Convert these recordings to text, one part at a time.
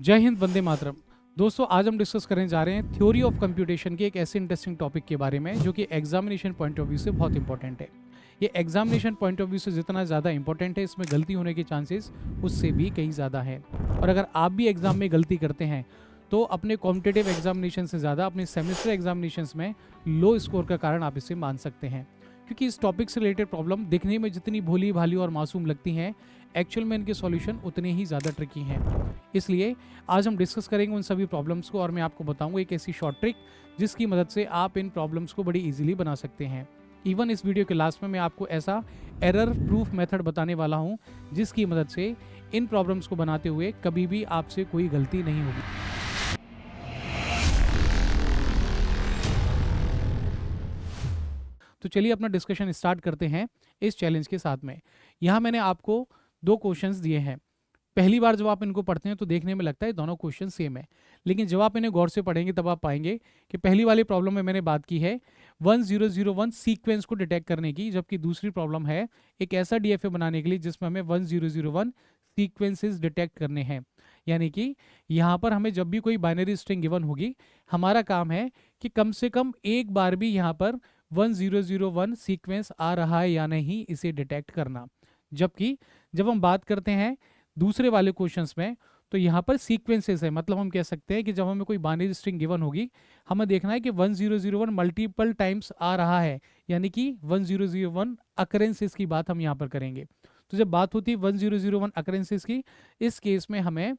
जय हिंद, वंदे मातरम। दोस्तों, आज हम डिस्कस करने जा रहे हैं थ्योरी ऑफ कंप्यूटेशन के एक ऐसे इंटरेस्टिंग टॉपिक के बारे में जो कि एग्जामिनेशन पॉइंट ऑफ व्यू से बहुत इंपॉर्टेंट है। ये एग्जामिनेशन पॉइंट ऑफ व्यू से जितना ज़्यादा इंपॉर्टेंट है, इसमें गलती होने के चांसेस उससे भी कहीं ज़्यादा हैं। और अगर आप भी एग्जाम में गलती करते हैं तो अपने कॉम्पिटिटिव एग्जामिनेशन से ज़्यादा अपने सेमेस्टर एग्जामिनेशंस में लो स्कोर का कारण आप इसे मान सकते हैं, क्योंकि इस टॉपिक से रिलेटेड प्रॉब्लम दिखने में जितनी भोली भाली और मासूम लगती हैं, एक्चुअल में इनके सॉल्यूशन उतने ही ज़्यादा ट्रिकी हैं। इसलिए आज हम डिस्कस करेंगे उन सभी प्रॉब्लम्स को और मैं आपको बताऊंगा एक ऐसी शॉर्ट ट्रिक जिसकी मदद से आप इन प्रॉब्लम्स को बड़ी इजीली बना सकते हैं। इवन इस वीडियो के लास्ट में मैं आपको ऐसा एरर प्रूफ मेथड बताने वाला हूं जिसकी मदद से इन प्रॉब्लम्स को बनाते हुए कभी भी आपसे कोई गलती नहीं होगी। तो चलिए अपना डिस्कशन स्टार्ट करते हैं इस चैलेंज के साथ में। यहाँ मैंने आपको दो क्वेश्चंस दिए हैं। पहली बार जब आप इनको पढ़ते हैं तो देखने में लगता है दोनों क्वेश्चन सेम है, लेकिन जब आप इन्हें गौर से पढ़ेंगे तब आप पाएंगे कि पहली वाली प्रॉब्लम में मैंने बात की है 1001 सीक्वेंस को डिटेक्ट करने की, जबकि दूसरी प्रॉब्लम है एक ऐसा डीएफए बनाने के लिए जिसमें हमें 1001 सीक्वेंसेस डिटेक्ट करने हैं। यानी कि यहाँ पर हमें जब भी कोई बाइनरी स्ट्रिंग गिवन होगी, हमारा काम है कि कम से कम एक बार भी यहाँ पर 1001 सीक्वेंस आ रहा है या नहीं इसे डिटेक्ट करना। जबकि जब हम बात करते हैं दूसरे वाले क्वेश्चंस में तो यहाँ पर सीक्वेंसेस है, मतलब हम कह सकते हैं कि जब हमें कोई बाइनरी स्ट्रिंग गिवन होगी, हमें देखना है कि 1001 मल्टीपल टाइम्स आ रहा है, यानी कि 1001 अकरेंसेस की बात हम यहाँ पर करेंगे। तो जब बात होती है 1001 अकरेंसेस की, इस केस में हमें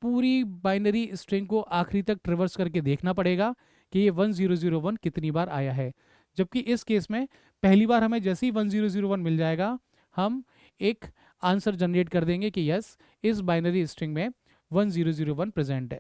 पूरी बाइनरी स्ट्रिंग को आखिरी तक ट्रिवर्स करके देखना पड़ेगा कि ये 1001 कितनी बार आया है। जबकि इस केस में पहली बार हमें जैसे ही 1001 मिल जाएगा, हम एक आंसर जनरेट कर देंगे कि यस, इस बाइनरी स्ट्रिंग में 1001 प्रेजेंट है।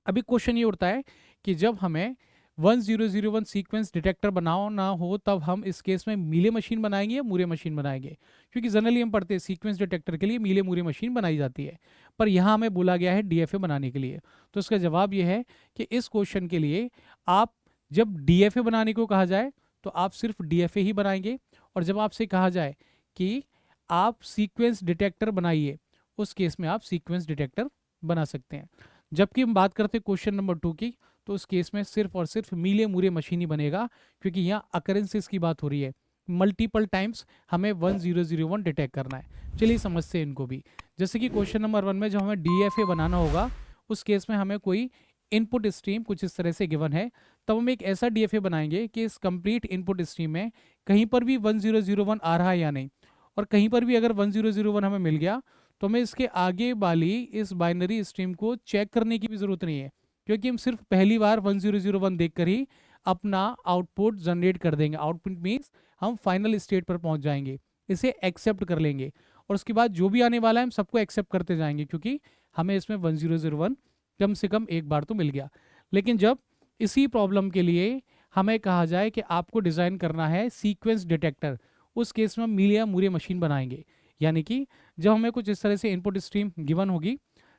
अभी क्वेश्चन ये उठता है कि जब हमें 1001 सीक्वेंस डिटेक्टर बनाओ ना हो, तब हम इस केस में मीले मशीन बनाएंगे या मूरे मशीन बनाएंगे? क्योंकि जनरली हम पढ़ते हैं सीक्वेंस डिटेक्टर के लिए मीले मूरे मशीन बनाई जाती है, पर यहाँ हमें बोला गया है डीएफए बनाने के लिए। तो इसका जवाब ये है कि इस क्वेश्चन के लिए आप जब डीएफए बनाने को कहा जाए तो आप सिर्फ डीएफए ही बनाएंगे, और जब आपसे कहा जाए कि आप सीक्वेंस डिटेक्टर बनाइए, उस केस में आप सीक्वेंस डिटेक्टर बना सकते हैं। जबकि हम बात करते हैं क्वेश्चन नंबर 2 की, तो उस केस में सिर्फ और सिर्फ मीले मूरे मशीन ही बनेगा, क्योंकि यहाँ अकरेंसेस की बात हो रही है, मल्टीपल टाइम्स हमें 1001 डिटेक्ट करना है। चलिए समझते हैं इनको भी। जैसे कि क्वेश्चन नंबर 1 में जब हमें डीएफए बनाना होगा, उस केस में हमें कोई इनपुट स्ट्रीम कुछ इस तरह से गिवन है, तब हम एक ऐसा डीएफए बनाएंगे कि इस कंप्लीट इनपुट स्ट्रीम में कहीं पर भी 1001 आ रहा है या नहीं, और कहीं पर भी अगर 1001 हमें मिल गया तो हमें इसके आगे वाली इस बाइनरी स्ट्रीम को चेक करने की भी ज़रूरत नहीं है, क्योंकि हम सिर्फ पहली बार 1001 देखकर ही अपना आउटपुट जनरेट कर देंगे। आउटपुट मीन्स हम फाइनल स्टेट पर पहुंच जाएंगे, इसे एक्सेप्ट कर लेंगे, और उसके बाद जो भी आने वाला है हम सबको एक्सेप्ट करते जाएंगे, क्योंकि हमें इसमें 1001 कम से कम एक बार तो मिल गया। लेकिन जब इसी प्रॉब्लम के लिए हमें कहा जाए कि आपको डिज़ाइन करना है सीक्वेंस डिटेक्टर, उस केस में हम मीले या मूरे मशीन बनाएंगे। यानी कि जब हमें कुछ इस तरह से इनपुट स्ट्रीम गिवन होगी,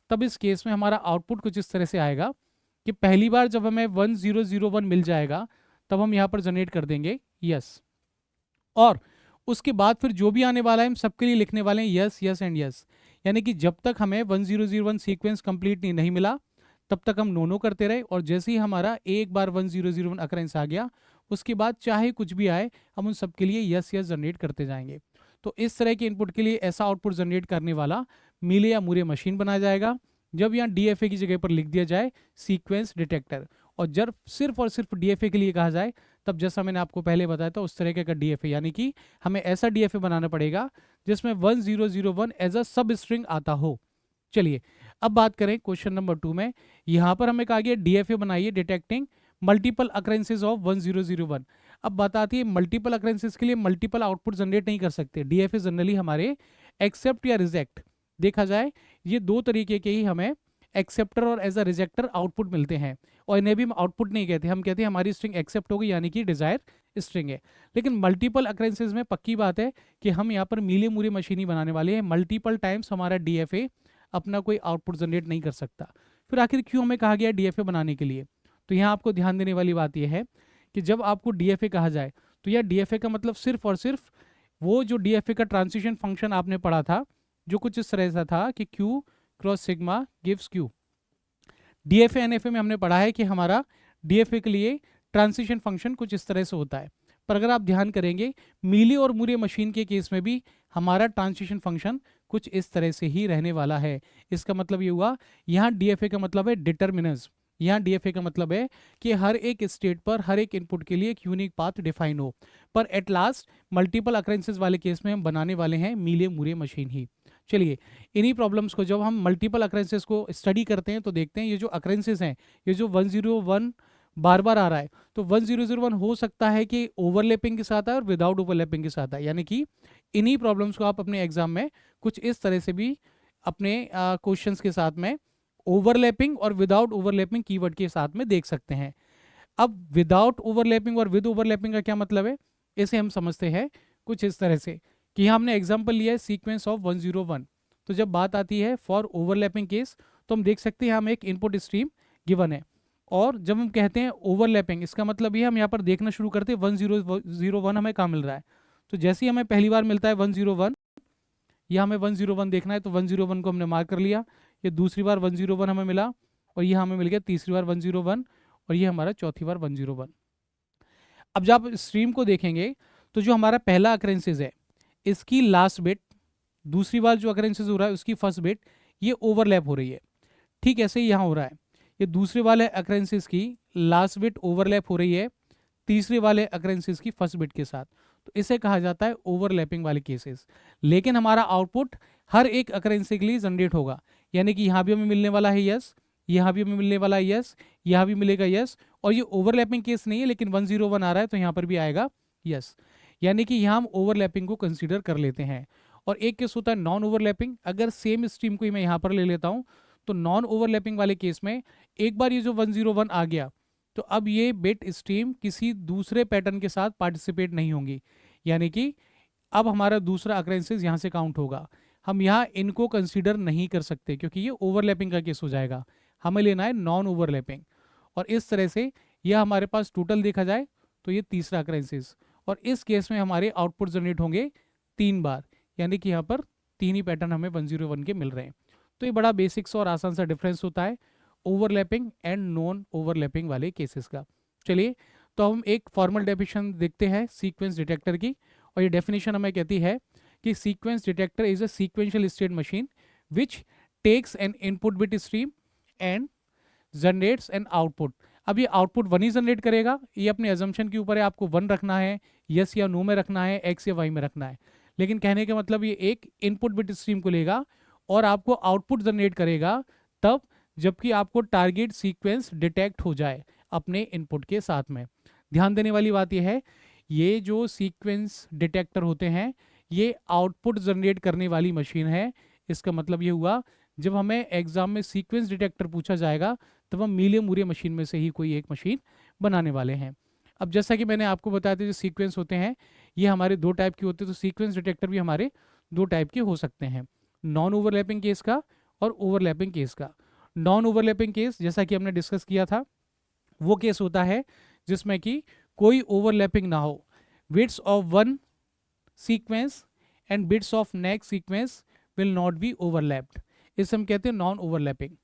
तब इस केस में हमारा आउटपुट कुछ इस तरह से आएगा कि पहली बार जब हमें 1001 मिल जाएगा, तब हम यहाँ पर जनरेट कर देंगे यस, और उसके बाद फिर जो भी आने वाला है हम सबके लिए लिखने वाले हैं यस यस एंड यस। यानी कि जब तक हमें 1001 सीक्वेंस कंप्लीट नहीं मिला, तब तक हम नो करते रहे, और जैसे ही हमारा एक बार 1001 अकरेंस आ गया, उसके बाद चाहे कुछ भी आए हम उन सब के लिए यस यस जनरेट करते जाएंगे। तो इस तरह के इनपुट के लिए ऐसा आउटपुट जनरेट करने वाला मीले या मूरे मशीन बनाया जाएगा, जब यहाँ डीएफए की जगह पर लिख दिया जाए सीक्वेंस डिटेक्टर। और जब सिर्फ और सिर्फ डीएफए के लिए कहा जाए, तब जैसा मैंने आपको पहले बताया था उस तरह का डीएफए, यानी कि हमें ऐसा डीएफए बनाना पड़ेगा जिसमें 1001 एज अ सब स्ट्रिंग आता हो। चलिए अब बात करें क्वेश्चन नंबर 2 में। यहाँ पर हमें कहा गया डीएफए बनाइए डिटेक्टिंग मल्टीपल अकरेंसेज ऑफ 1001। अब बताती है मल्टीपल अकरेंसेज के लिए मल्टीपल आउटपुट जनरेट नहीं कर सकते। डीएफए जनरली हमारे एक्सेप्ट या रिजेक्ट, देखा जाए ये दो तरीके के ही हमें एक्सेप्टर और एज अ रिजेक्टर आउटपुट मिलते हैं, और इन्हें भी हम आउटपुट नहीं कहते, हम कहते हैं हमारी स्ट्रिंग एक्सेप्ट हो गई, यानी कि डिजायर स्ट्रिंग है। लेकिन मल्टीपल अकरेंसेज में पक्की बात है कि हम यहाँ पर मीले मूरे मशीन ही बनाने वाले हैं, मल्टीपल टाइम्स हमारा डीएफए अपना कोई आउटपुट जनरेट नहीं कर सकता। फिर आखिर क्यों हमें कहा गया डीएफए बनाने के लिए? तो यहाँ आपको ध्यान देने वाली बात यह है कि जब आपको डीएफए कहा जाए, तो यह डीएफए का मतलब सिर्फ और सिर्फ वो जो डीएफए का ट्रांजिशन फंक्शन आपने पढ़ा था, जो कुछ इस तरह से था कि Q cross sigma gives Q, DFA NFA में हमने पढ़ा है कि हमारा DFA के लिए ट्रांजिशन फंक्शन कुछ इस तरह से होता है, पर अगर आप ध्यान करेंगे मीले और मूरे मशीन के केस में भी हमारा ट्रांजिशन फंक्शन कुछ इस तरह से ही रहने वाला है। इसका मतलब ये हुआ, यहाँ DFA का मतलब है डिटर्मिनेंस, यहाँ DFA का मतलब है कि हर एक स्टेट पर हर एक इनपुट के लिए एक यूनिक पाथ डिफाइन हो, पर एट लास्ट मल्टीपल अकरेंसेस वाले केस में हम बनाने वाले हैं मीले मूरे मशीन ही। चलिए, इन्हीं प्रॉब्लम्स को जब हम मल्टीपल अकरेंसेस को स्टडी करते हैं तो देखते हैं ये जो अकरेंसेस हैं, ये जो 101 बार बार आ रहा है, तो 1001 हो सकता है कि ओवरलैपिंग के साथ आए और विदाउट ओवरलैपिंग के साथ आए, यानी कि इन्हीं प्रॉब्लम्स को आप अपने एग्जाम में कुछ इस तरह से भी अपने क्वेश्चंस के साथ में ओवरलैपिंग और विदाउट ओवरलैपिंग कीवर्ड के साथ में देख सकते हैं। अब विदाउट ओवरलैपिंग और विद ओवरलैपिंग का क्या मतलब है, इसे हम समझते हैं कुछ इस तरह से कि हमने एग्जाम्पल लिया है सीक्वेंस ऑफ 101, तो जब बात आती है फॉर ओवरलैपिंग केस तो हम देख सकते हैं हम एक इनपुट स्ट्रीम गिवन है, और जब हम कहते हैं ओवरलैपिंग इसका मतलब ये हम यहाँ पर देखना शुरू करते हैं 1001 हमें कहाँ मिल रहा है। तो जैसे ही हमें पहली बार मिलता है 101, या हमें 101 देखना है तो 101 को हमने मार्क कर लिया, ये दूसरी बार 101 हमें मिला, और ये हमें मिल गया तीसरी बार 101, और ये हमारा चौथी बार 101। अब जब आप स्ट्रीम को देखेंगे तो जो हमारा पहला अकरेंसेस है इसकी लास्ट बिट, दूसरी बार जो अकरेंसेस हो रहा है उसकी फर्स्ट बिट, ये ओवरलैप हो रही है। ठीक ऐसे ही यहाँ हो रहा है, ये दूसरे वाले अकरेंसेस की लास्ट बिट ओवरलैप हो रही है तीसरे वाले अकरेंसेस की फर्स्ट बिट के साथ, तो इसे कहा जाता है ओवरलैपिंग वाले केसेस। लेकिन हमारा आउटपुट हर एक अकरेंसी के लिए जनरेट होगा, यानी कि यहाँ भी हमें मिलने वाला है यस, यहाँ भी हमें मिलने वाला है यस, यहाँ भी मिलेगा यस, और ये ओवरलैपिंग केस नहीं है लेकिन 101 आ रहा है तो यहाँ पर भी आएगा यस, यानी कि यहाँ हम ओवरलैपिंग को कंसीडर कर लेते हैं। और एक केस होता है नॉन ओवरलैपिंग, अगर सेम स्ट्रीम को ही मैं यहाँ पर ले लेता हूँ तो नॉन ओवरलैपिंग वाले केस में एक बार ये जो 101 आ गया तो अब ये बिट स्ट्रीम किसी दूसरे पैटर्न के साथ पार्टिसिपेट नहीं होंगी, यानी कि अब हमारा दूसरा अकरेंसेस यहाँ से काउंट होगा, हम यहाँ इनको कंसीडर नहीं कर सकते क्योंकि ये ओवरलैपिंग का केस हो जाएगा, हमें लेना है नॉन ओवरलैपिंग। और इस तरह से यह हमारे पास टोटल देखा जाए तो ये तीसरा अकरेंसेस, और इस केस में हमारे आउटपुट जनरेट होंगे 3 बार, यानी कि यहाँ पर 3 ही पैटर्न हमें 101 के मिल रहे हैं। तो ये बड़ा बेसिक्स और आसान सा डिफरेंस होता है ओवरलैपिंग एंड नॉन ओवरलैपिंग वाले केसेस का। चलिए, तो हम एक फॉर्मल डेफिनेशन देखते हैं सीक्वेंस डिटेक्टर की, और ये डेफिनेशन हमें कहती है कि sequence detector is a sequential state machine which takes an input bit stream and generates an output. अब ये आउटपुट 1 ही जनरेट करेगा, ये अपने एजम्पशन के ऊपर है, आपको 1 रखना है, यस या नो में रखना है, एक्स या वाई में रखना है, लेकिन कहने का मतलब ये एक इनपुट बिट स्ट्रीम को लेगा और आपको आउटपुट जनरेट करेगा तब जबकि आपको टारगेट सीक्वेंस डिटेक्ट हो जाए अपने इनपुट के साथ में। ध्यान देने वाली बात यह है, ये जो सीक्वेंस डिटेक्टर होते हैं ये आउटपुट जनरेट करने वाली मशीन है। इसका मतलब ये हुआ जब हमें एग्जाम में सीक्वेंस डिटेक्टर पूछा जाएगा तब हम मीले मूरे मशीन में से ही कोई एक मशीन बनाने वाले हैं। अब जैसा कि मैंने आपको बताया था जो सीक्वेंस होते हैं ये हमारे 2 टाइप के होते हैं, तो सीक्वेंस डिटेक्टर भी हमारे 2 टाइप के हो सकते हैं, नॉन ओवरलैपिंग केस का और ओवरलैपिंग केस का। नॉन ओवरलैपिंग केस जैसा कि हमने डिस्कस किया था वो केस होता है जिसमें कि कोई ओवरलैपिंग ना हो, bits of one sequence and bits of next sequence will not be overlapped, इसे हम कहते हैं नॉन ओवरलैपिंग।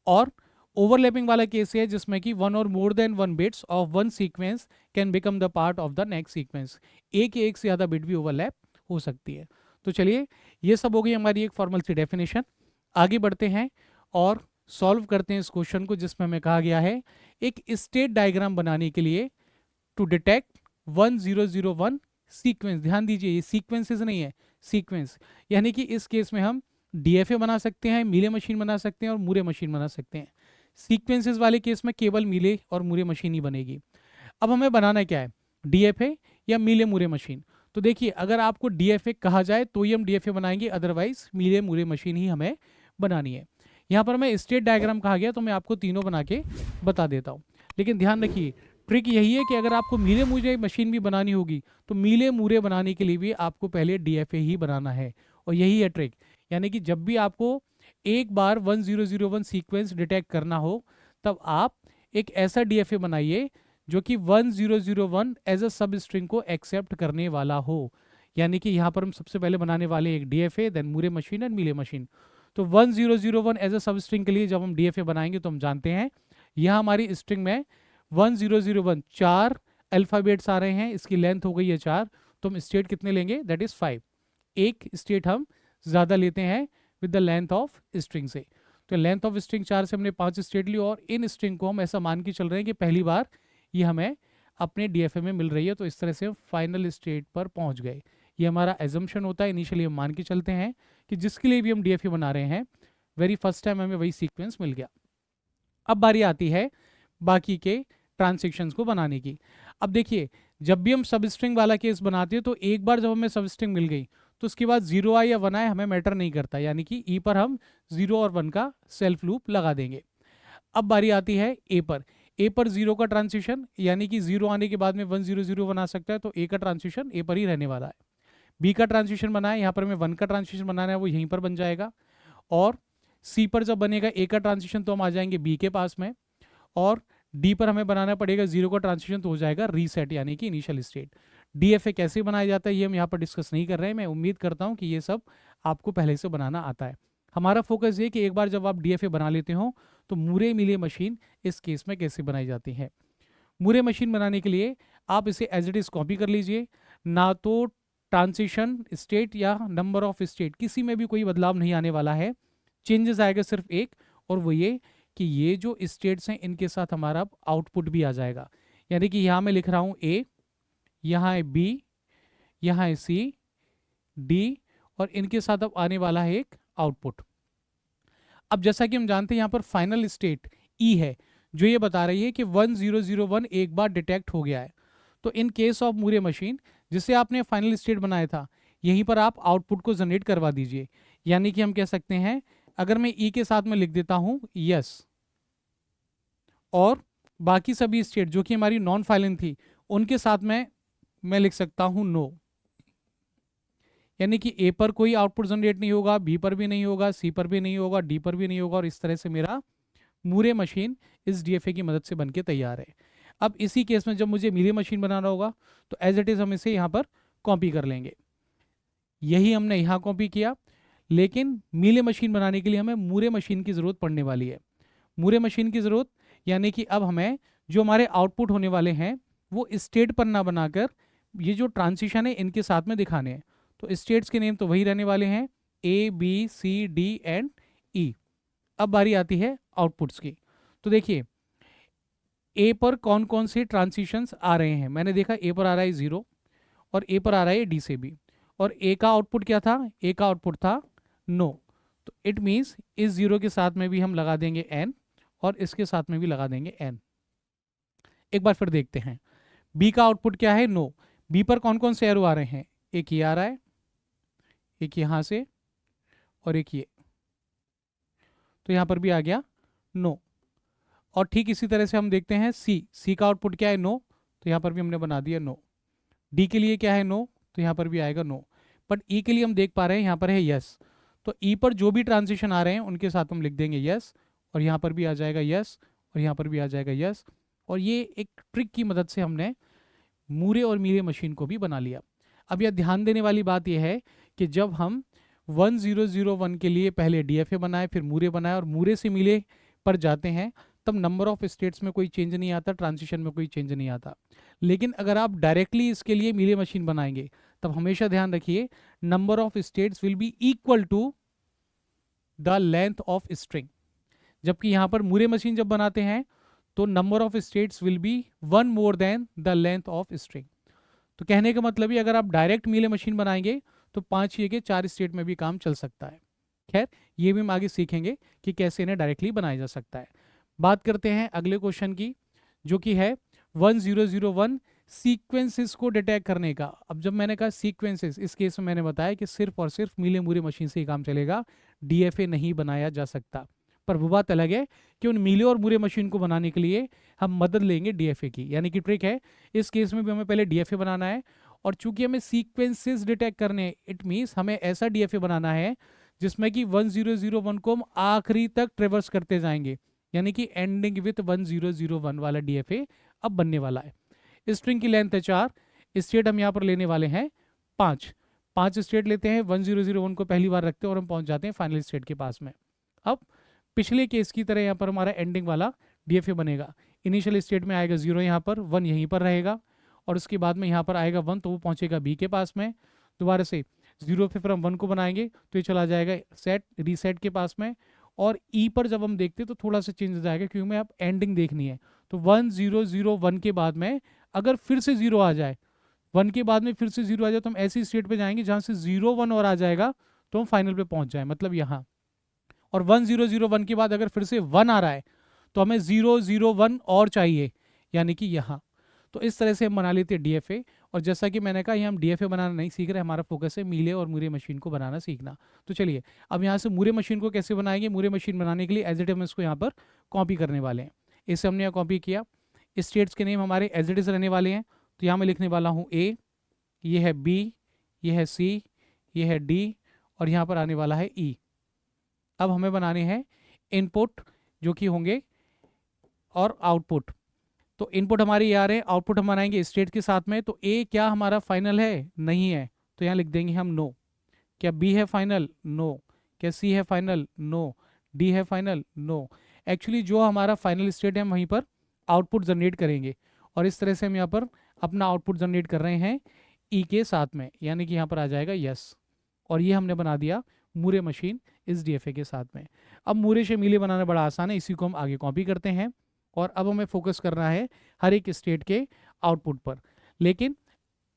और ओवरलैपिंग वाला केस है जिसमें कि 1 और more than 1 bits of 1 sequence can become the part of the next sequence, एक या एक से ज़्यादा बिट भी ओवरलैप हो सकती है। तो चलिए, ये सब हो गई हमारी एक फॉर्मल सी डेफिनेशन। आगे बढ़ते हैं और सॉल्व करते हैं इस क्वेश्चन को जिसमें हमें कहा गया है एक स्टेट डायग्राम बनाने के लिए टू डिटेक्ट 1001 सीक्वेंस। ध्यान दीजिए ये सीक्वेंसेस नहीं है, सीक्वेंस, यानी कि इस केस में हम डीएफए बना सकते हैं, मीले मशीन बना सकते हैं और मूरे मशीन बना सकते हैं। सीक्वेंसेस वाले केस में केवल मीले और मूरे मशीन ही बनेगी। अब हमें बनाना क्या है, डीएफए या मीले मूरे मशीन। तो देखिए अगर आपको डीएफए कहा जाए तो ही हम डीएफए बनाएंगे, अदरवाइज मीले मूरे मशीन ही हमें बनानी है। यहाँ पर हमें स्टेट डायग्राम कहा गया तो मैं आपको तीनों बना के बता देता हूँ, लेकिन ध्यान रखिए ट्रिक यही है कि अगर आपको मीले मूरे मशीन भी बनानी होगी तो मीले मूरे बनाने के लिए भी आपको पहले डीएफए ही बनाना है, और यही है ट्रिक। यानी कि जब भी आपको एक बार 1001 सीक्वेंस डिटेक्ट करना हो तब आप एक ऐसा डीएफए बनाइए जो कि 1001 एज अ सब स्ट्रिंग को एक्सेप्ट करने वाला हो। यानी कि यहाँ पर हम सबसे पहले बनाने वाले एक DFA, then Moore machine and Mealy machine. तो 1001 एज अ सब स्ट्रिंग के लिए जब हम DFA बनाएंगे तो हम जानते हैं यहाँ हमारी स्ट्रिंग में 1001 4 अल्फाबेट्स आ रहे हैं, इसकी लेंथ हो गई है 4, तो हम स्टेट कितने लेंगे, दैट इज 5। एक स्टेट हम ज़्यादा लेते हैं with the length of string से। तो लेंथ ऑफ स्ट्रिंग 4 से हमने 5 स्टेट ली और इन स्ट्रिंग को हम ऐसा मान के चल रहे हैं कि पहली बार ये हमें अपने DFA में मिल रही है, तो इस तरह से हम फाइनल स्टेट पर पहुंच गए। ये हमारा एजम्पशन होता है, इनिशियली हम मान के चलते हैं कि जिसके लिए भी हम DFA बना रहे हैं वेरी फर्स्ट टाइम हमें वही सीक्वेंस मिल गया। अब बारी आती है बाकी के ट्रांजेक्शन्स को बनाने की। अब देखिए, जब भी हम सब स्ट्रिंग वाला केस बनाते हैं तो एक बार जब हमें सब स्ट्रिंग मिल गई तो उसके बाद 0 आए या 1 आए हमें मैटर नहीं करता, यानी कि ई पर हम 0 और 1 का सेल्फ लूप लगा देंगे। अब बारी आती है ए पर। ए पर 0 का ट्रांजिशन, यानी कि 0 आने के बाद में 1001 आ सकता है, तो ए का ट्रांजिशन ए पर ही रहने वाला है। बी का ट्रांजिशन बनाए, यहाँ पर हमें 1 का ट्रांजिशन बनाना है, वो यहीं पर बन जाएगा। और सी पर जब बनेगा ए का ट्रांजिशन तो हम आ जाएंगे बी के पास में। और डी पर हमें बनाना पड़ेगा 0 का ट्रांजिशन, तो हो जाएगा रीसेट यानी कि इनिशियल स्टेट। DFA कैसे बनाया जाता है ये हम यहाँ पर डिस्कस नहीं कर रहे हैं, मैं उम्मीद करता हूँ कि ये सब आपको पहले से बनाना आता है। हमारा फोकस ये कि एक बार जब आप DFA बना लेते हो तो मूरे मिले मशीन इस केस में कैसे बनाई जाती है। मूरे मशीन बनाने के लिए आप इसे एज इट इज कॉपी कर लीजिए, ना तो ट्रांजिशन स्टेट या नंबर ऑफ स्टेट किसी में भी कोई बदलाव नहीं आने वाला है। चेंजेस आएगा सिर्फ एक, और वो ये कि ये जो स्टेट्स हैं इनके साथ हमारा आउटपुट भी आ जाएगा। यानी कि यहाँ मैं लिख रहा हूँ A, यहाँ है B, यहाँ है C, D, और इनके साथ अब आने वाला है एक आउटपुट। अब जैसा कि हम जानते हैं यहाँ पर फाइनल स्टेट E है जो ये बता रही है कि 1001 एक बार डिटेक्ट हो गया है। तो in case of Moore machine जिसे आपने फाइनल स्टेट बनाया था यहीं पर आप आउटपुट को जनरेट करवा दीजिए। यानी कि हम कह सकते हैं, अगर मैं E के साथ में लिख देता हूं यस, और बाकी सभी स्टेट जो कि हमारी नॉन फाइलिंग थी उनके साथ में मैं लिख सकता हूं नो, यानी कि A पर कोई आउटपुट जनरेट नहीं होगा, B पर भी नहीं होगा, C पर भी नहीं होगा, D पर भी नहीं होगा, और इस तरह से मेरा मूरे मशीन इस DFA की मदद से बनके तैयार है। अब इसी केस में जब मुझे मीले मशीन बनाना होगा तो एज इट इज हम इसे यहाँ पर कॉपी कर लेंगे। यही हमने यहाँ कॉपी किया, लेकिन मीले मशीन बनाने के लिए हमें मूरे मशीन की ज़रूरत पड़ने वाली है। मूरे मशीन की ज़रूरत यानी कि अब हमें जो हमारे आउटपुट होने वाले हैं वो स्टेट पर ना बनाकर ये जो ट्रांजिशन है इनके साथ में दिखाने हैं। तो स्टेट्स के नेम तो वही रहने वाले हैं, A, B, C, D and E। अब बारी आती है आउटपुट्स की। तो देखिए A पर कौन कौन से ट्रांजिशंस आ रहे हैं। मैंने देखा A पर आ रहा है 0 और A पर आ रहा है D से भी, और A का आउटपुट क्या था, A का आउटपुट था नो। तो इट मीन्स इस 0 के साथ में भी हम लगा देंगे N और इसके साथ में भी लगा देंगे N। एक बार फिर देखते हैं B का आउटपुट क्या है, नो। B पर कौन कौन से एरो आ रहे हैं, एक ये आ रहा है, एक यहाँ से, और एक ये, तो यहाँ पर भी आ गया नो। और ठीक इसी तरह से हम देखते हैं C का आउटपुट क्या है, नो, तो यहाँ पर भी हमने बना दिया नो। D के लिए क्या है, नो, तो यहाँ पर भी आएगा नो। बट E के लिए हम देख पा रहे हैं यहाँ पर है यस, तो E पर जो भी ट्रांजिशन आ रहे हैं उनके साथ हम लिख देंगे यस, और यहाँ पर भी आ जाएगा यस, और यहाँ पर भी आ जाएगा यस। और ये एक ट्रिक की मदद से हमने मूरे और मीले मशीन को भी बना लिया। अब यह ध्यान देने वाली बात यह है कि जब हम 1001 के लिए पहले DFA बनाए, फिर मूरे बनाए, और मूरे से मीले पर जाते हैं, तब नंबर ऑफ स्टेट्स में कोई चेंज नहीं आता, ट्रांजिशन में कोई चेंज नहीं आता। लेकिन अगर आप डायरेक्टली इसके लिए मीले मशीन बनाएंगे तब हमेशा ध्यान रखिए number of states will be equal to the length of string. जबकि यहाँ पर मूरे मशीन जब बनाते हैं तो number of states will be 1 more than the length of string. तो कहने का मतलब ही अगर आप डायरेक्ट मीले मशीन बनाएंगे तो 5 या 4 स्टेट में भी काम चल सकता है। खैर ये भी हम आगे सीखेंगे कि कैसे इन्हें डायरेक्टली बनाया जा सकता है। बात करते हैं अगले क्वेश्चन की, जो कि है 1001 सीक्वेंसेस को डिटेक्ट करने का। अब जब मैंने कहा सीक्वेंसेस, इस केस में मैंने बताया कि सिर्फ और सिर्फ मीले मूरे मशीन से ही काम चलेगा, DFA नहीं बनाया जा सकता। पर वो बात अलग है कि उन मीले और मूरे मशीन को बनाने के लिए हम मदद लेंगे DFA की, यानी कि ट्रिक है। इस केस में भी हमें पहले DFA बनाना है, और चूंकि हमें सीक्वेंसेस डिटेक्ट करने, इट मीन्स हमें ऐसा DFA बनाना है जिसमें कि 1001 को हम आखिरी तक ट्रेवर्स करते जाएंगे, यानी कि एंडिंग विथ 1001 वाला DFA अब बनने वाला है। स्ट्रिंग की लेंथ है 4, स्टेट हम यहाँ पर लेने वाले हैं 5। 5 स्टेट लेते हैं, 1001 को पहली बार रखते हैं और हम पहुंच जाते हैं फाइनल स्टेट के पास में। अब पिछले केस की तरह यहाँ पर हमारा एंडिंग वाला डीएफए बनेगा। इनिशियल स्टेट में आएगा 0 यहाँ पर, 1 यहीं पर रहेगा, और उसके बाद में यहाँ पर आएगा 1 तो वो पहुंचेगा बी के पास में। दोबारा से 0 पे फिर हम 1 को बनाएंगे तो ये चला जाएगा सेट रीसेट के पास में। और ई पर जब हम देखते हैं तो थोड़ा सा चेंज हो जाएगा, क्योंकि हमें अब एंडिंग देखनी है। तो 1001 के बाद में अगर फिर से 0 आ जाए, 1 के बाद में फिर से 0 आ जाए, तो हम ऐसी स्टेट पे जाएंगे जहां से 0 1 और आ जाएगा तो हम फाइनल पे पहुंच जाए, मतलब यहाँ। और 1001 के बाद अगर फिर से 1 आ रहा है तो हमें 001 और चाहिए, यानी कि यहाँ। तो इस तरह से हम बना लेते हैं डीएफए। और जैसा कि मैंने कहा, ये हम डीएफए बनाना नहीं सीख रहे, हमारा फोकस है मीले और मूरे मशीन को बनाना सीखना। तो चलिए अब यहाँ से मूरे मशीन को कैसे बनाएंगे। मूरे मशीन बनाने के लिए एज इट इज हम इसको यहाँ पर कॉपी करने वाले हैं। इसे हमने यहाँ कॉपी किया। स्टेट्स के नेम हमारे एज इट इज रहने वाले हैं। तो यहाँ मैं लिखने वाला हूँ ए, ये है बी, ये है सी, ये है डी, और यहाँ पर आने वाला है ई। अब हमें बनाने हैं इनपुट जो कि होंगे और आउटपुट। तो इनपुट हमारे ये आ रहे हैं, आउटपुट हम बनाएंगे स्टेट के साथ में। तो ए क्या हमारा फाइनल है? नहीं है, तो यहाँ लिख देंगे हम नो। क्या बी है फाइनल? नो। क्या सी है फाइनल? नो। डी है फाइनल? नो। एक्चुअली जो हमारा फाइनल स्टेट है हम वहीं पर आउटपुट जनरेट करेंगे, और इस तरह से हम यहाँ पर अपना आउटपुट जनरेट कर रहे हैं ई के साथ में, यानी कि यहाँ पर आ जाएगा यस। और ये हमने बना दिया मूरे मशीन इस डीएफए के साथ में। अब मूरे से मीले बनाना बड़ा आसान है, इसी को हम आगे कॉपी करते हैं। और अब हमें फोकस करना है हर एक स्टेट के आउटपुट पर। लेकिन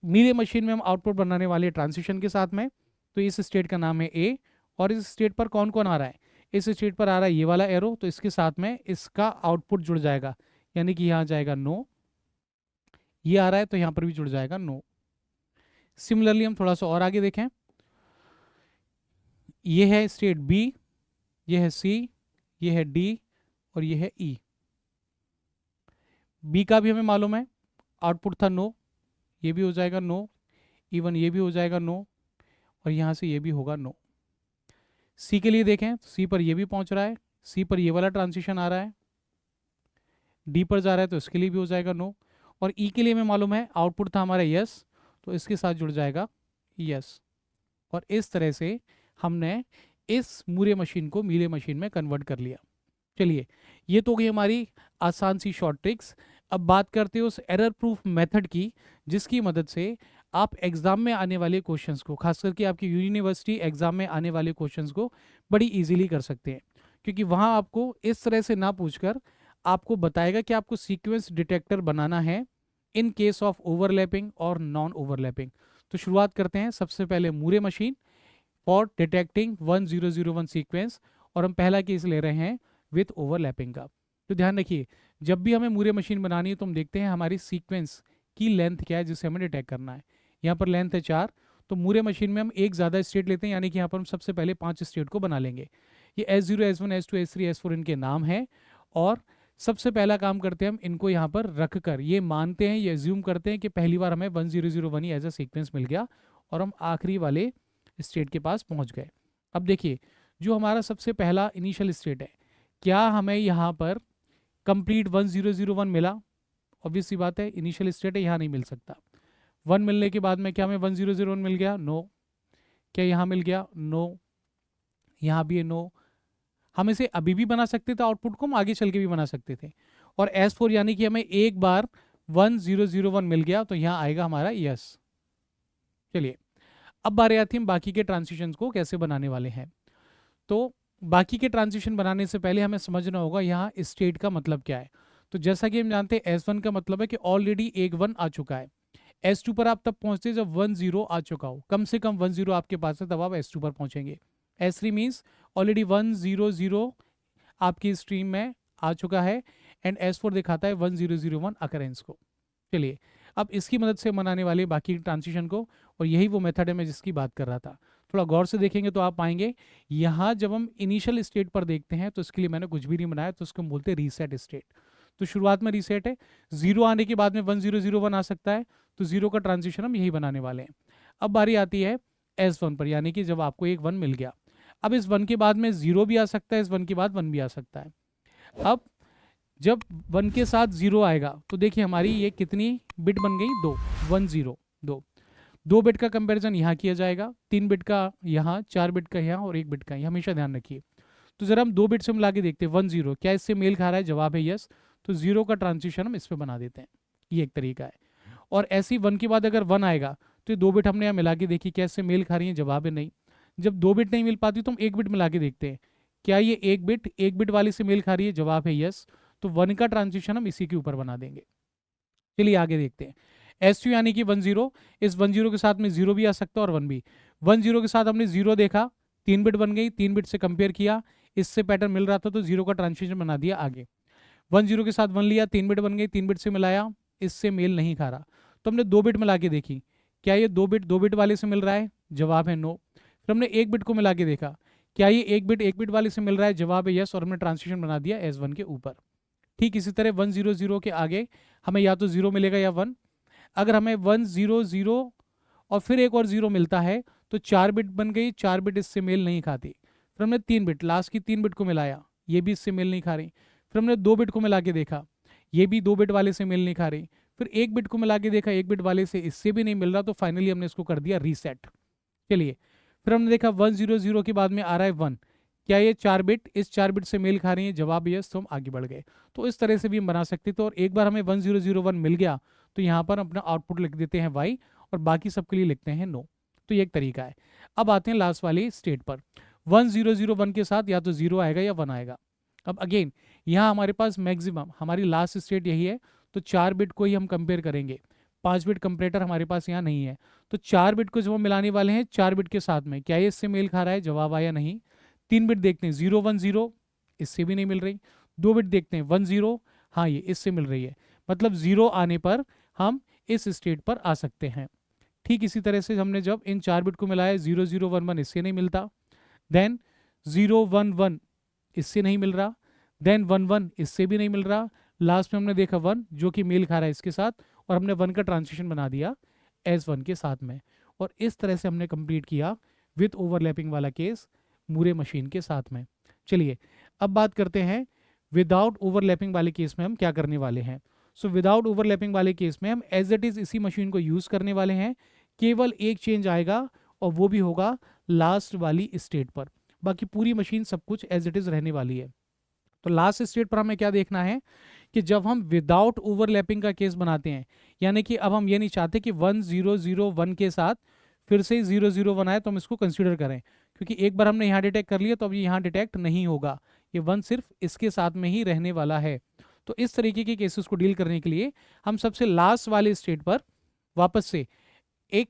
मीले मशीन में हम आउटपुट बनाने वाले ट्रांजिशन के साथ में। तो इस स्टेट का नाम है ए, और इस स्टेट पर कौन कौन आ रहा है? इस स्टेट पर आ रहा है ये वाला एरो, तो इसके साथ में इसका आउटपुट जुड़ जाएगा, यानी कि यहाँ जाएगा नो। ये आ रहा है तो यहाँ पर भी जुड़ जाएगा नो। सिमिलरली हम थोड़ा सा और आगे देखें। ये है स्टेट बी, ये है सी, ये है डी, और ये है ई। बी का भी हमें मालूम है, आउटपुट था नो, ये भी हो जाएगा नो, इवन ये भी हो जाएगा नो, और यहाँ से ये भी होगा नो। सी के लिए देखें, सी पर ये भी पहुँच रहा है, सी पर ये वाला ट्रांजिशन आ रहा है, डी पर जा रहा है तो इसके लिए भी हो जाएगा नो। और ई के लिए हमें मालूम है आउटपुट था हमारा यस, तो इसके साथ जुड़ जाएगा यस। और इस तरह से हमने इस मूरे मशीन को मीले मशीन में कन्वर्ट कर लिया। चलिए, ये तो गई हमारी आसान सी शॉर्ट ट्रिक्स। अब बात करते हैं उस एरर प्रूफ मेथड की, जिसकी मदद से आप एग्जाम में आने वाले क्वेश्चंस को, खास करके आपकी यूनिवर्सिटी एग्जाम में आने वाले क्वेश्चंस को बड़ी इजीली कर सकते हैं। क्योंकि वहाँ आपको इस तरह से ना पूछकर आपको बताएगा कि आपको सीक्वेंस डिटेक्टर बनाना है इन केस ऑफ ओवरलैपिंग और नॉन ओवरलैपिंग। तो शुरुआत करते हैं। सबसे पहले Moore machine for detecting 1001 sequence, और हम पहला केस ले रहे हैं विथ ओवरलैपिंग का। तो ध्यान रखिए, जब भी हमें मूरे मशीन बनानी है तो हम देखते हैं हमारी सीक्वेंस की लेंथ क्या है जिसे हमें डिटेक्ट करना है। यहाँ पर लेंथ है 4, तो मूरे मशीन में हम एक ज़्यादा स्टेट लेते हैं, यानी कि यहाँ पर हम सबसे पहले 5 स्टेट को बना लेंगे। ये S0, S1, S2, S3, S4 इनके नाम हैं। और सबसे पहला काम करते हैं हम इनको यहाँ पर रख कर ये मानते हैं, ये एज्यूम करते हैं कि पहली बार हमें 1001 ही एज अ सीक्वेंस मिल गया, और हम आखिरी वाले स्टेट के पास पहुँच गए। अब देखिए, जो हमारा सबसे पहला इनिशियल स्टेट है, क्या हमें यहाँ पर कंप्लीट 1001 मिला? ऑब्वियस सी बात है, इनिशियल स्टेट है, यहाँ नहीं मिल सकता। 1 मिलने के बाद में क्या हमें 1001 मिल गया? नो। क्या यहाँ मिल गया? नो। यहाँ भी है नो। हम इसे अभी भी बना सकते थे, आउटपुट को हम आगे चल के भी बना सकते थे। और S4 यानी कि हमें एक बार 1001 मिल गया, तो यहाँ आएगा हमारा यस। चलिए, अब बारी आती है हम बाकी के ट्रांजिशन को कैसे बनाने वाले हैं। तो बाकी के ट्रांजिशन बनाने से पहले हमें समझना होगा यहाँ स्टेट का मतलब क्या है। तो जैसा कि हम जानते हैं S1 का मतलब है कि ऑलरेडी एक 1 आ चुका है। S2 पर आप तब पहुंचते जब 10 आ चुका हो, कम से कम 10 आपके पास है, तब आप S2 पर पहुंचेंगे। S3 मीन्स ऑलरेडी 100 आपकी स्ट्रीम में आ चुका है, एंड S4 दिखाता है 1001 अकरेंस को। चलिए, अब इसकी मदद से बनाने वाले बाकी ट्रांजिशन को, और यही वो मेथड है मैं जिसकी बात कर रहा था। थोड़ा गौर से देखेंगे तो आप पाएंगे यहाँ जब हम इनिशियल स्टेट पर देखते हैं तो इसके लिए मैंने कुछ भी नहीं बनाया, तो उसको हम बोलते हैं रीसेट स्टेट। तो शुरुआत में रीसेट है, 0 आने के बाद में 1001 आ सकता है, तो 0 का ट्रांजिशन हम यही बनाने वाले हैं। अब बारी आती है S1 पर, यानी कि जब आपको एक 1 मिल गया। अब इस 1 के बाद में 0 भी आ सकता है, इस 1 के बाद 1 भी आ सकता है। अब जब 1 के साथ 0 आएगा तो देखिए हमारी ये कितनी बिट बन गई? 2, 1 0 2। 2 बिट का कंपैरिजन यहाँ किया जाएगा, 3 बिट का यहाँ, 4 बिट का यहाँ और 1 बिट का यहाँ, हमेशा ध्यान रखिए। तो जरा हम 2 बिट से मिला के देखते हैं 1 0, क्या इससे मेल खा रहा है? जवाब है यस। तो 0 का ट्रांजिशन हम इस पे बना देते हैं, ये एक तरीका है। और ऐसी 1 के बाद अगर 1 आएगा तो ये 2 बिट हमने यहाँ मिला के देखी, क्या इससे मेल खा रही है? जवाब है नहीं। जब 2 बिट नहीं मिल पाती तो हम 1 बिट मिला के देखते हैं, क्या ये 1 बिट वाले से मेल खा रही है? जवाब है यस। तो 1 का ट्रांजिशन हम इसी के ऊपर बना देंगे। चलिए आगे देखते हैं। S2 यानी कि 1 0, इस 1 0 के साथ में 0 भी आ सकता है और 1 भी। 1 0 के साथ हमने 0 देखा, 3 बिट बन गई, 3 बिट से कंपेयर किया, इससे पैटर्न मिल रहा था तो 0 का ट्रांजिशन बना दिया आगे। 1 0 के साथ 1 लिया, 3 बिट बन गई, 3 बिट से मिलाया, इससे मेल नहीं खा रहा, तो हमने 2 बिट मिला के देखी, क्या ये 2 बिट वाले से मिल रहा है? जवाब है नो। फिर हमने 1 बिट को मिला के देखा, क्या ये 1 बिट वाले से मिल रहा है? जवाब है यस, और हमने ट्रांजिशन बना दिया S1 के ऊपर। ठीक इसी तरह 1 0 0 के आगे हमें या तो 0 मिलेगा या 1। अगर हमें 1 0 0 और फिर एक और 0 मिलता है तो 4 बिट बन गई, 4 बिट इससे मेल नहीं खाती। फिर हमने 3 बिट, लास्ट की 3 बिट को मिलाया, ये भी इससे मेल नहीं खा रही। फिर हमने 2 बिट को मिला के देखा, ये भी 2 बिट वाले से मेल नहीं खा रही। फिर 1 बिट को मिला के देखा, 1 बिट वाले से इससे भी नहीं मिल रहा, तो फाइनली हमने इसको कर दिया रीसेट। चलिए फिर हमने देखा 1 0 0 के बाद में आ रहा है 1, क्या ये 4 बिट इस 4 बिट से मेल खा रही है? जवाब यस, तो हम आगे बढ़ गए। तो इस तरह से भी हम बना सकते थे, और एक बार हमें 1 0 0 1 मिल गया तो यहाँ पर अपना आउटपुट लिख देते हैं y और बाकी सबके लिए लिखते हैं नो। तो ये एक तरीका है। अब आते हैं लास्ट वाली स्टेट पर। 1 0 0 1 के साथ या तो 0 आएगा या 1 आएगा। अब अगेन यहाँ हमारे पास मैक्सिमम हमारी लास्ट स्टेट यही है, तो 4 बिट को ही हम कंपेयर करेंगे, 5 बिट कंपरेटर हमारे पास यहाँ नहीं है। तो 4 बिट को जब हम मिलाने वाले हैं 4 बिट के साथ में, क्या ये इससे मेल खा रहा है? जवाब आया नहीं। 3 बिट देखते हैं 0 1 0, इससे भी नहीं मिल रही। 2 बिट देखते हैं 1 0, हाँ ये इससे मिल रही है। मतलब 0 आने पर हम इस स्टेट पर आ सकते हैं। ठीक इसी तरह से हमने जब इन 4 बिट को मिलाया 0 0 1 1, इससे नहीं मिलता, देन 0 1 1 इससे नहीं मिल रहा, देन 1 1 इससे भी नहीं मिल रहा, लास्ट में हमने देखा 1 जो कि मेल खा रहा है इसके साथ, और हमने 1 का ट्रांजिशन बना दिया S1 के साथ में। और इस तरह से हमने कंप्लीट किया विथ ओवरलैपिंग वाला केस मूरे मशीन के साथ में। चलिए अब बात करते हैं विदाउट ओवरलैपिंग वाले केस में हम क्या करने वाले हैं। सो विदाउट ओवरलैपिंग वाले केस में हम एज इट इज इसी मशीन को यूज करने वाले हैं, केवल एक चेंज आएगा और वो भी होगा लास्ट वाली स्टेट पर, बाकी पूरी मशीन सब कुछ एज इट इज रहने वाली है। तो लास्ट स्टेट पर हमें क्या देखना है कि जब हम विदाउट ओवरलैपिंग का केस बनाते हैं, यानी कि अब हम ये नहीं चाहते कि 1 0 0 1 के साथ फिर से 0 0 1 आए तो हम इसको कंसीडर करें, क्योंकि एक बार हमने यहाँ डिटेक्ट कर लिया तो अब ये यहाँ डिटेक्ट नहीं होगा, ये 1 सिर्फ इसके साथ में ही रहने वाला है। तो इस तरीके के केसेस को डील करने के लिए हम सबसे लास्ट वाले स्टेट पर वापस से एक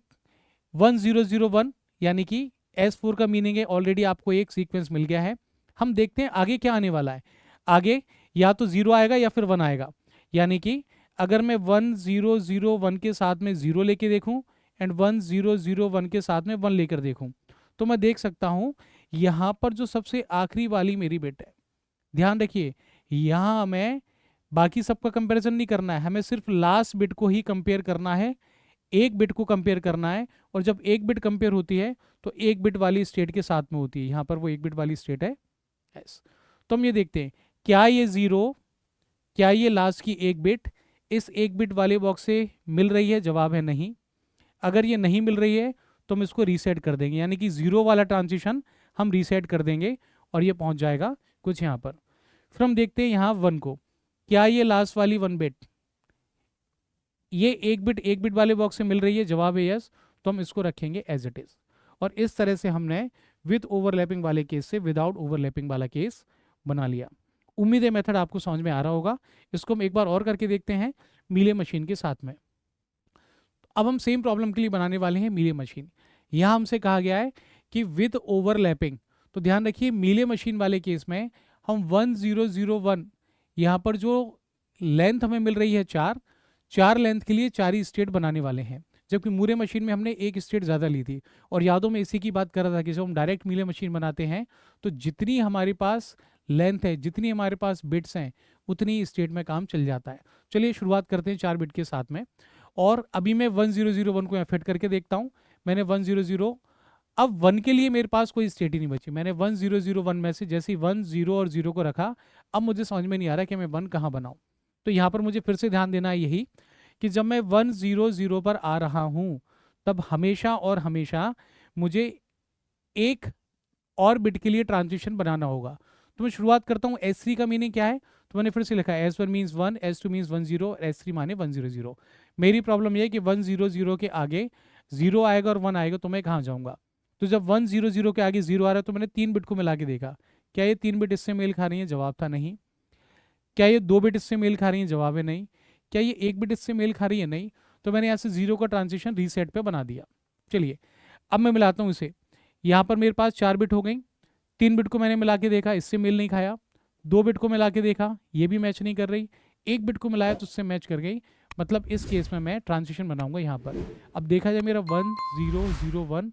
1 0 0 1 यानी कि S4 का मीनिंग है ऑलरेडी आपको एक सीक्वेंस मिल गया है। हम देखते हैं आगे क्या आने वाला है। आगे या तो 0 आएगा या फिर 1 आएगा, यानी कि अगर मैं 1 0 0 1 के साथ में 0 लेके देखूं एंड 1 0 0 1 के साथ में 1 लेकर देखूं, तो मैं देख सकता हूं यहां पर जो सबसे आखिरी वाली मेरी बिट है, ध्यान रखिए यहां हमें बाकी सबका कंपैरिजन नहीं करना है, हमें सिर्फ लास्ट बिट को ही कंपेयर करना है, एक बिट को कंपेयर करना है। और जब एक बिट कंपेयर होती है तो एक बिट वाली स्टेट के साथ में होती है, यहाँ पर वो एक बिट वाली स्टेट है S। तो हम ये देखते हैं क्या ये 0, क्या ये लास्ट की एक बिट इस एक बिट वाले बॉक्स से मिल रही है? जवाब है नहीं। अगर ये नहीं मिल रही है तो हम इसको रीसेट कर देंगे, यानी कि 0 वाला ट्रांजिशन हम रीसेट कर देंगे और ये पहुंच जाएगा कुछ यहाँ पर। फिर हम देखते हैं यहाँ 1 को, क्या ये लास्ट वाली 1 बिट ये एक बिट वाले बॉक्स से मिल रही है? जवाब है यस, तो हम इसको रखेंगे एज इट इज। और इस तरह से हमने विद ओवरलैपिंग वाले केस से विदाउट ओवरलैपिंग वाला केस बना लिया। उम्मीद है मेथड आपको समझ में आ रहा होगा। इसको हम एक बार और करके देखते हैं मीले मशीन के साथ में। अब हम सेम प्रॉब्लम के लिए बनाने वाले हैं मीले मशीन। यहाँ हमसे कहा गया है कि विद ओवरलैपिंग, तो ध्यान रखिए मीले मशीन वाले केस में हम 1 0 0 1 यहाँ पर जो लेंथ हमें मिल रही है 4 लेंथ के लिए 4 ही स्टेट बनाने वाले हैं, जबकि मूरे मशीन में हमने एक स्टेट ज़्यादा ली थी। और यादों में इसी की बात कर रहा था कि जब हम डायरेक्ट मीले मशीन बनाते हैं तो जितनी हमारे पास लेंथ है, जितनी हमारे पास बिट्स हैं, उतनी स्टेट में काम चल जाता है। चलिए शुरुआत करते हैं 4 बिट के साथ में। और अभी मैं 1 0 0 1 को यहाँ फिट करके देखता हूँ। मैंने 1 0 0, अब 1 के लिए मेरे पास कोई स्टेट ही नहीं बची। मैंने 1 0 0 1 में से जैसे ही 1 0 और 0 को रखा, अब मुझे समझ में नहीं आ रहा कि मैं 1 कहाँ बनाऊँ। तो यहाँ पर मुझे फिर से ध्यान देना है यही कि जब मैं 1 0 0 पर आ रहा हूँ तब हमेशा और हमेशा मुझे एक और बिट के लिए ट्रांजिशन बनाना होगा। तो मैं शुरुआत करता हूँ। S3 का मीनिंग क्या है, तो मैंने फिर से लिखा है S1 मीन्स 1, S2 मीन्स 10 और S3 माने 100। मेरी प्रॉब्लम यह है कि 100 के आगे 0 आएगा और 1 आएगा तो मैं कहाँ जाऊँगा। तो जब 100 के आगे 0 आ रहा है तो मैंने 3 बिट को मिला के देखा, क्या ये 3 बिट इससे मेल खा रही है, जवाब था नहीं। क्या ये 2 बिट इससे मेल खा रही है, जवाब है नहीं। क्या ये 1 बिट इससे मेल खा रही है, नहीं। तो मैंने यहाँ से 0 का ट्रांजिशन रीसेट पे बना दिया। चलिए अब मैं मिलाता हूँ इसे। यहाँ पर मेरे पास 4 बिट हो गई, 3 बिट को मैंने मिला के देखा, इससे मेल नहीं खाया। 2 बिट को मिला के देखा, ये भी मैच नहीं कर रही। 1 बिट को मिलाया तो उससे मैच कर गई। मतलब इस केस में मैं ट्रांजिशन बनाऊंगा यहाँ पर। अब देखा जाए मेरा 1 0 0 1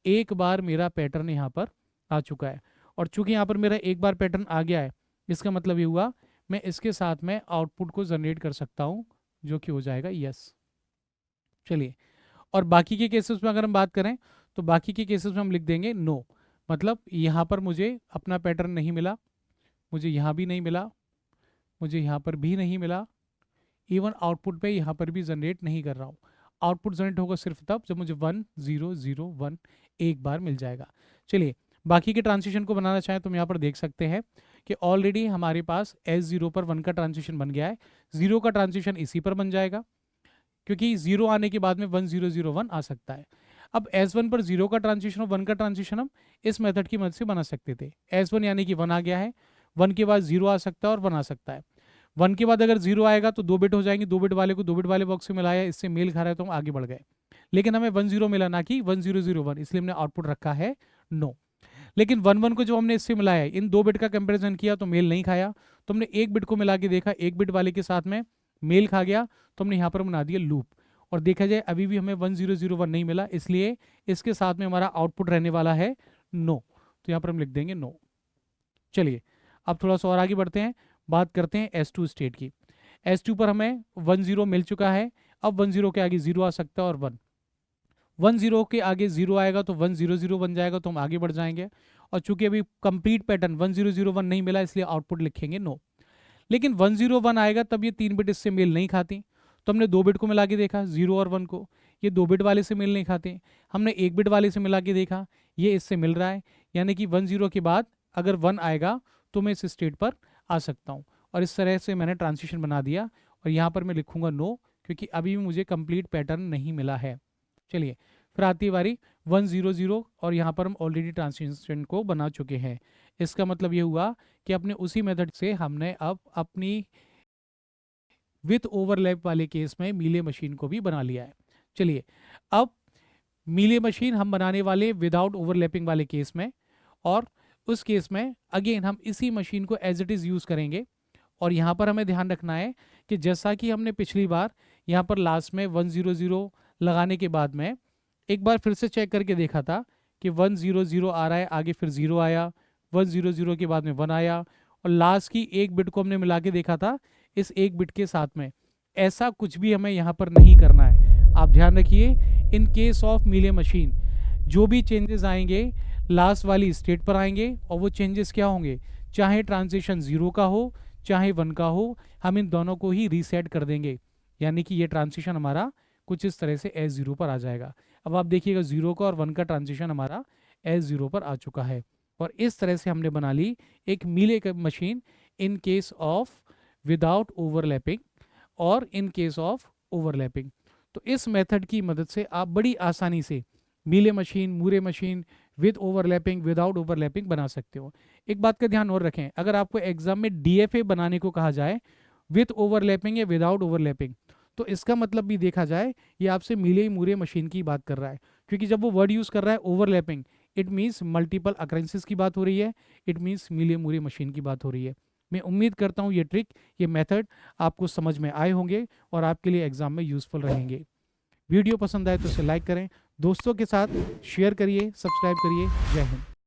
एक बार मेरा पैटर्न यहाँ पर आ चुका है। और चूंकि यहाँ पर मेरा एक बार पैटर्न आ गया है, इसका मतलब ये हुआ मैं इसके साथ में आउटपुट को जनरेट कर सकता हूँ, जो कि हो जाएगा यस। चलिए, और बाकी के केसेस में अगर हम बात करें तो बाकी के केसेस में हम लिख देंगे नो। मतलब यहाँ पर मुझे अपना पैटर्न नहीं मिला, मुझे यहाँ भी नहीं मिला, मुझे यहाँ पर भी नहीं मिला, इवन आउटपुट पे यहाँ पर भी जनरेट नहीं कर रहा हूँ। आउटपुट जनरेट होगा सिर्फ तब जब मुझे 1 0 0 1 एक बार मिल जाएगा। चलिए, बाकी के ट्रांजिशन को बनाना चाहें तो हम यहाँ पर देख सकते हैं कि ऑलरेडी हमारे पास S0 पर 1 का ट्रांजिशन बन गया है। 0 का ट्रांजिशन इसी पर बन जाएगा, क्योंकि 0 आने के बाद में 1 0 0 1 आ सकता है। अब S1 पर 0 का ट्रांजिशन और 1 का ट्रांजिशन हम इस मेथड की मदद से बना सकते थे। S1 यानी कि 1 आ गया है, 1 के बाद 0 आ सकता है और 1 आ सकता है। 1 के बाद अगर 0 आएगा तो 2 बिट हो जाएंगे, 2 बिट वाले को 2 बिट वाले बॉक्स से मिलाया, इससे मेल खा रहा है तो हम आगे बढ़ गए। लेकिन हमें 1 0 मिला, ना कि 1 0 0 1, इसलिए हमने आउटपुट रखा है नो। लेकिन 1 1 को जब हमने इससे मिलाया, इन 2 बिट का कंपेरिजन किया तो मेल नहीं खाया, तो हमने 1 बिट को मिला के देखा, 1 बिट वाले के साथ में मेल खा गया, तो हमने यहाँ पर बना दिया लूप। और देखा जाए अभी भी हमें 1 0 0 1 नहीं मिला, इसलिए इसके साथ में हमारा आउटपुट रहने वाला है नो। तो यहाँ पर हम लिख देंगे नो। चलिए अब थोड़ा सा और आगे बढ़ते हैं, बात करते हैं S2 स्टेट की। S2 पर हमें 1 0 मिल चुका है। अब 1 0 के आगे 0 आ सकता है और 1 1 0 के आगे 0 आएगा तो 1 0 0 बन जाएगा, तो हम आगे बढ़ जाएंगे। और चूंकि अभी कंप्लीट पैटर्न 1 0 0 1 नहीं मिला, इसलिए आउटपुट लिखेंगे नो। लेकिन 1 0 1 आएगा तब ये 3 बिट इससे मेल नहीं खाती, तो हमने 2 बिट को मिला के देखा 0 और 1 को, ये 2 बिट वाले से मेल नहीं खाते। हमने 1 बिट वाले से मिला के देखा, ये इससे मिल रहा है, यानी कि 1 0 के बाद अगर 1 आएगा तो मैं इस स्टेट पर आ सकता हूँ। और इस तरह से मैंने ट्रांजिशन बना दिया, और यहाँ पर मैं लिखूंगा नो, क्योंकि अभी भी मुझे कंप्लीट पैटर्न नहीं मिला है। चलिए फिर आती है बारी 1 0 0, और यहाँ पर हम ऑलरेडी ट्रांजिशन को बना चुके हैं। इसका मतलब ये हुआ कि अपने उसी मेथड से हमने अब अपनी विथ ओवरलैप वाले केस में मीले मशीन को भी बना लिया है। चलिए अब मीले मशीन हम बनाने वाले विदाउट ओवरलैपिंग वाले केस में, और उस केस में अगेन हम इसी मशीन को एज इट इज़ यूज़ करेंगे। और यहाँ पर हमें ध्यान रखना है कि जैसा कि हमने पिछली बार यहाँ पर लास्ट में 1 0 0 लगाने के बाद में एक बार फिर से चेक करके देखा था कि 1 0 0 आ रहा है, आगे फिर 0 आया, 1 0 0 के बाद में 1 आया, और लास्ट की एक बिट को हमने मिला के देखा था इस एक बिट के साथ में। ऐसा कुछ भी हमें यहाँ पर नहीं करना है। आप ध्यान रखिए, in case of Mealy machine जो भी चेंजेस आएंगे लास्ट वाली स्टेट पर आएंगे, और वो चेंजेस क्या होंगे, चाहे ट्रांजिशन 0 का हो चाहे 1 का हो, हम इन दोनों को ही रीसेट कर देंगे। यानी कि ये ट्रांजिशन हमारा कुछ इस तरह से S0 पर आ जाएगा। अब आप देखिएगा 0 का और 1 का ट्रांजिशन हमारा S0 पर आ चुका है। और इस तरह से हमने बना ली एक Mealy machine in case of without overlapping और इन केस ऑफ ओवरलैपिंग। तो इस मेथड की मदद से आप बड़ी आसानी से Mealy machine, Moore machine with overlapping, without overlapping बना सकते हो। एक बात का ध्यान और रखें, अगर आपको एग्जाम में DFA बनाने को कहा जाए विद ओवरलैपिंग या विदाउट ओवरलैपिंग, तो इसका मतलब भी देखा जाए ये आपसे मीले मूरे मशीन की बात कर रहा है। क्योंकि जब वो वर्ड यूज़ कर रहा है overlapping, it means multiple occurrences की बात हो रही है, इट मीन्स मीले मूरे मशीन की बात हो रही है। मैं उम्मीद करता हूँ ये ट्रिक, ये मेथड आपको समझ में आए होंगे और आपके लिए एग्जाम में यूज़फुल रहेंगे। वीडियो पसंद आए तो इसे लाइक करें, दोस्तों के साथ शेयर करिए, सब्सक्राइब करिए। जय हिंद।